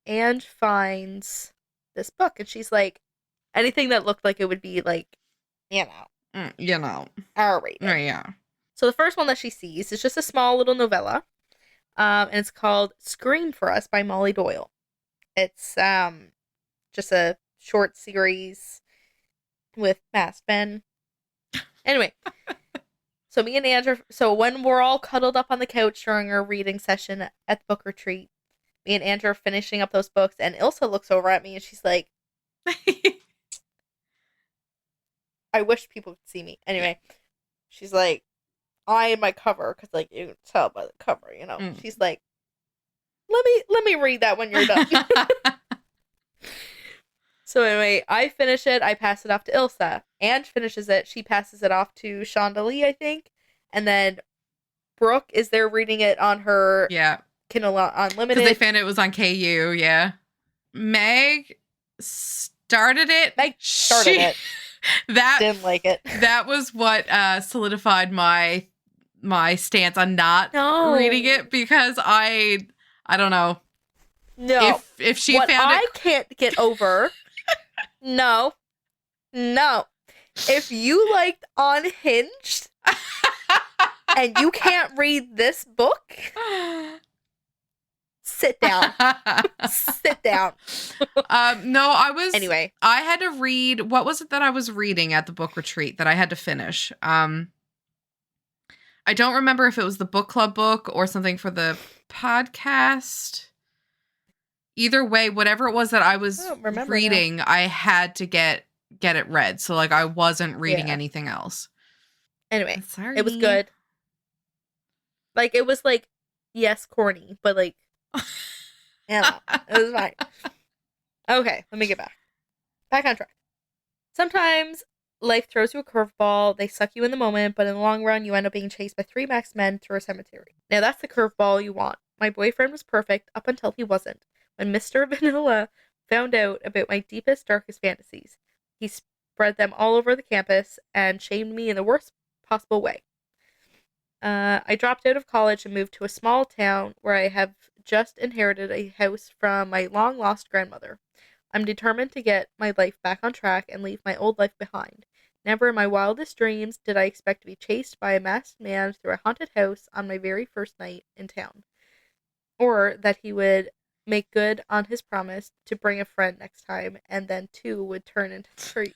Ange finds this book and she's like, anything that looked like it would be like, R-rated. Yeah. So the first one that she sees is just a small little novella. And it's called Scream for Us by Molly Doyle. It's just a short series with masked men. Anyway, so me and Andrew, so when we're all cuddled up on the couch during our reading session at the book retreat, me and Andrew are finishing up those books, and Ilsa looks over at me and she's like, I wish people could see me. Anyway, she's like, eyeing my cover, because like you can tell by the cover, you know. She's like, let me read that when you're done. So anyway, I finish it. I pass it off to Ilsa. Ange finishes it. She passes it off to Shondalee, I think. And then Brooke is there reading it on her Kindle Unlimited. Because they found it was on KU, yeah. Meg started it. Meg started it. That didn't like it. That was what solidified my stance on not reading it, because I don't know. No. If she what found it, I can't get over. No. If you liked Unhinged and you can't read this book, sit down. Sit down. No, Anyway. I had to read, what was it that I was reading at the book retreat that I had to finish? I don't remember if it was the book club book or something for the podcast. Either way, whatever it was that I was reading, I had to get it read. So like I wasn't reading anything else. Anyway, it was good. Like it was like, yes, corny, but like, it was fine. Okay, let me get back on track. Sometimes life throws you a curveball, they suck you in the moment, but in the long run, you end up being chased by 3 masked men through a cemetery. Now that's the curveball you want. My boyfriend was perfect up until he wasn't. When Mr. Vanilla found out about my deepest, darkest fantasies, he spread them all over the campus and shamed me in the worst possible way. I dropped out of college and moved to a small town where I have just inherited a house from my long lost grandmother. I'm determined to get my life back on track and leave my old life behind. Never in my wildest dreams did I expect to be chased by a masked man through a haunted house on my very first night in town, or that he would make good on his promise to bring a friend next time, and then 2 would turn into 3.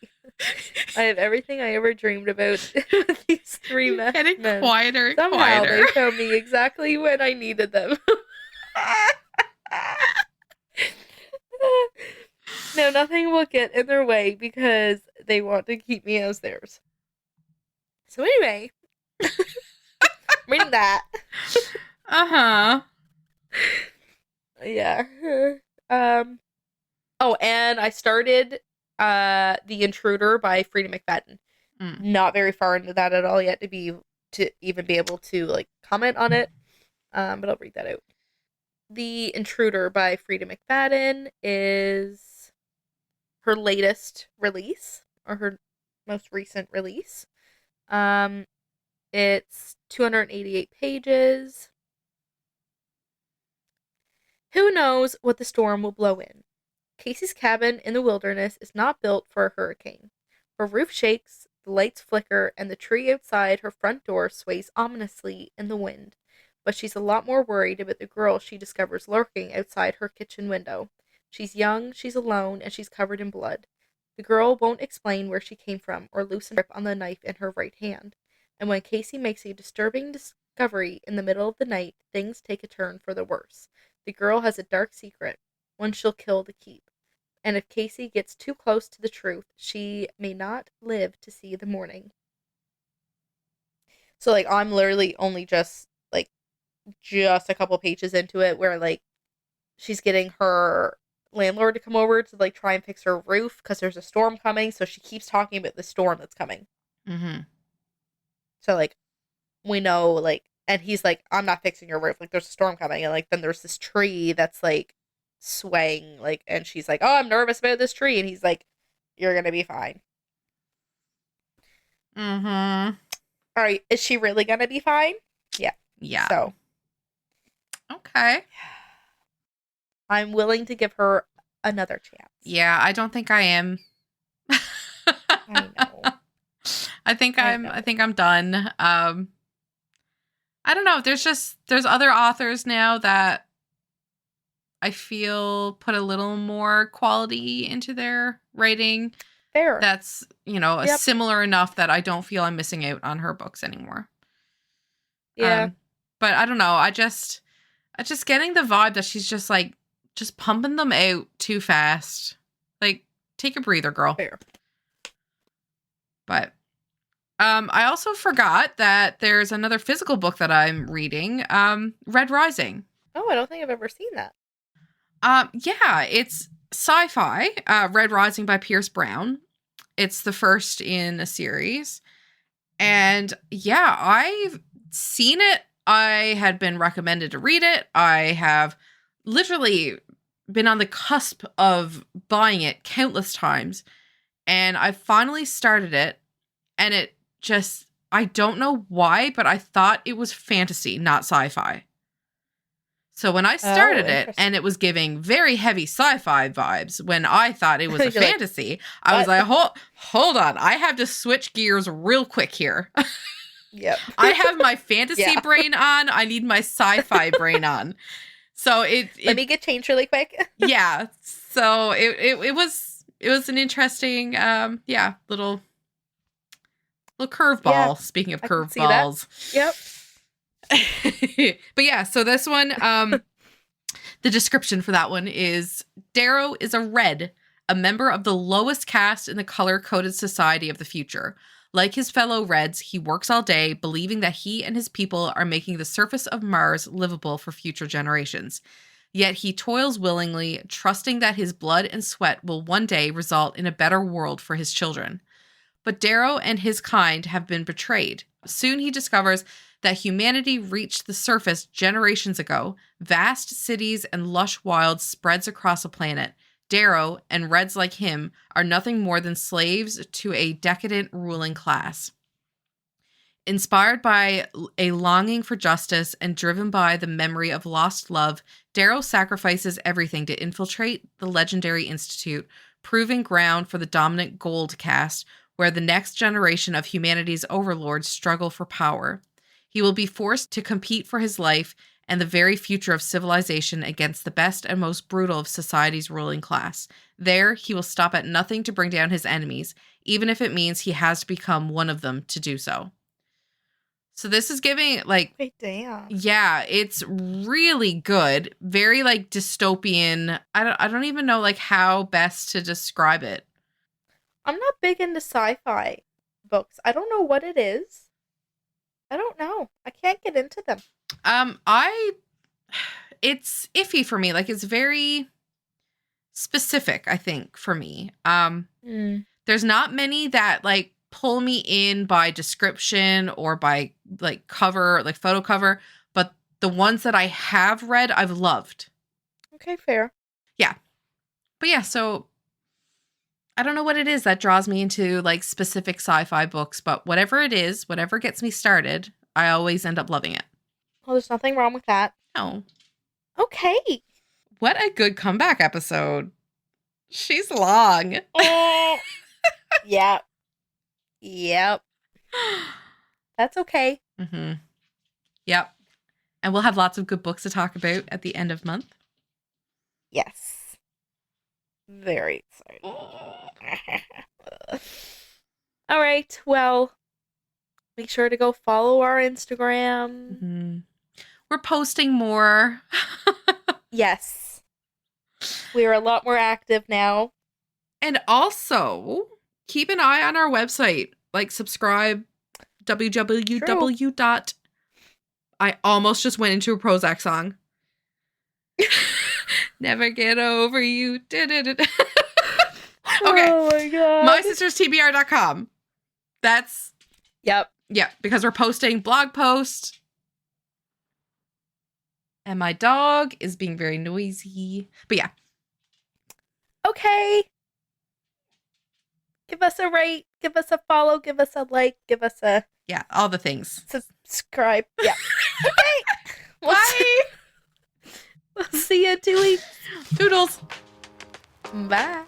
I have everything I ever dreamed about with these 3 masked Getting men. quieter and Somehow quieter. they found me exactly when I needed them. No, nothing will get in their way because they want to keep me as theirs. So anyway, reading that. Uh-huh. Yeah. Oh, and I started The Intruder by Frida McFadden. Not very far into that at all yet to even be able to like comment on it. But I'll read that out. The Intruder by Frida McFadden is her latest release, or her most recent release. It's 288 pages. Who knows what the storm will blow in? Casey's cabin in the wilderness is not built for a hurricane. Her roof shakes, the lights flicker, and the tree outside her front door sways ominously in the wind. But she's a lot more worried about the girl she discovers lurking outside her kitchen window. She's young, she's alone, and she's covered in blood. The girl won't explain where she came from or loosen grip on the knife in her right hand. And when Casey makes a disturbing discovery in the middle of the night, things take a turn for the worse. The girl has a dark secret, one she'll kill to keep. And if Casey gets too close to the truth, she may not live to see the morning. So, like, I'm literally only just a couple pages into it where, like, she's getting her landlord to come over to, like, try and fix her roof because there's a storm coming, so she keeps talking about the storm that's coming. Mm-hmm. So, like, we know, like, and he's like, I'm not fixing your roof, like, there's a storm coming, and, like, then there's this tree that's, like, swaying, like, and she's like, oh, I'm nervous about this tree, and he's like, you're gonna be fine. Mm-hmm. Alright, is she really gonna be fine? Yeah. So. Okay. I'm willing to give her another chance. Yeah, I don't think I am. I know. I think I'm done. I don't know. There's other authors now that I feel put a little more quality into their writing. Fair. That's, similar enough that I don't feel I'm missing out on her books anymore. Yeah. But I don't know. I just getting the vibe that she's just pumping them out too fast. Like, take a breather, girl. Fair. But I also forgot that there's another physical book that I'm reading, Red Rising. Oh, I don't think I've ever seen that. Yeah, it's sci-fi, Red Rising by Pierce Brown. It's the first in a series. And yeah, I've seen it. I had been recommended to read it. I have literally been on the cusp of buying it countless times. And I finally started it. And it just, I don't know why, but I thought it was fantasy, not sci-fi. So when I started it and it was giving very heavy sci-fi vibes when I thought it was a fantasy, I was like, hold on. I have to switch gears real quick here. Yep. I have my fantasy brain on. I need my sci-fi brain on. So let me get changed really quick. Yeah. So it was an interesting, little curveball. Yeah, Speaking of curveballs. Yep. But yeah, so this one, the description for that one is Darrow is a red, a member of the lowest caste in the color-coded society of the future. Like his fellow Reds, he works all day, believing that he and his people are making the surface of Mars livable for future generations. Yet he toils willingly, trusting that his blood and sweat will one day result in a better world for his children. But Darrow and his kind have been betrayed. Soon he discovers that humanity reached the surface generations ago. Vast cities and lush wilds spreads across a planet. Darrow and Reds like him are nothing more than slaves to a decadent ruling class. Inspired by a longing for justice and driven by the memory of lost love, Darrow sacrifices everything to infiltrate the legendary institute, proving ground for the dominant gold caste, where the next generation of humanity's overlords struggle for power. He will be forced to compete for his life and the very future of civilization against the best and most brutal of society's ruling class. There, he will stop at nothing to bring down his enemies, even if it means he has to become one of them to do so. So this is giving, like... Wait, damn. Yeah, it's really good. Very, like, dystopian. I don't even know, like, how best to describe it. I'm not big into sci-fi books. I don't know what it is. I don't know. I can't get into them. It's iffy for me. Like, it's very specific, I think, for me. There's not many that, like, pull me in by description or by, like, cover, like, photo cover. But the ones that I have read, I've loved. Okay, fair. Yeah. But yeah, so... I don't know what it is that draws me into, like, specific sci-fi books, but whatever it is, whatever gets me started, I always end up loving it. Well, there's nothing wrong with that. No. Okay. What a good comeback episode. She's long. Yep. Yep. That's okay. Mm-hmm. Yep. And we'll have lots of good books to talk about at the end of month. Yes. Very excited. All right. Well, make sure to go follow our Instagram. Mm-hmm. We're posting more. Yes. We're a lot more active now. And also, keep an eye on our website. Like, subscribe. www. I almost just went into a Prozac song. Never get over you. Okay. Oh my god. MySistersTBR.com. That's... Yep. Yeah, because we're posting blog posts. And my dog is being very noisy. But yeah. Okay. Give us a rate. Give us a follow. Give us a like. Give us a... Yeah, all the things. Subscribe. Yeah. Okay. Bye. We'll see you in 2 weeks. Toodles. Bye.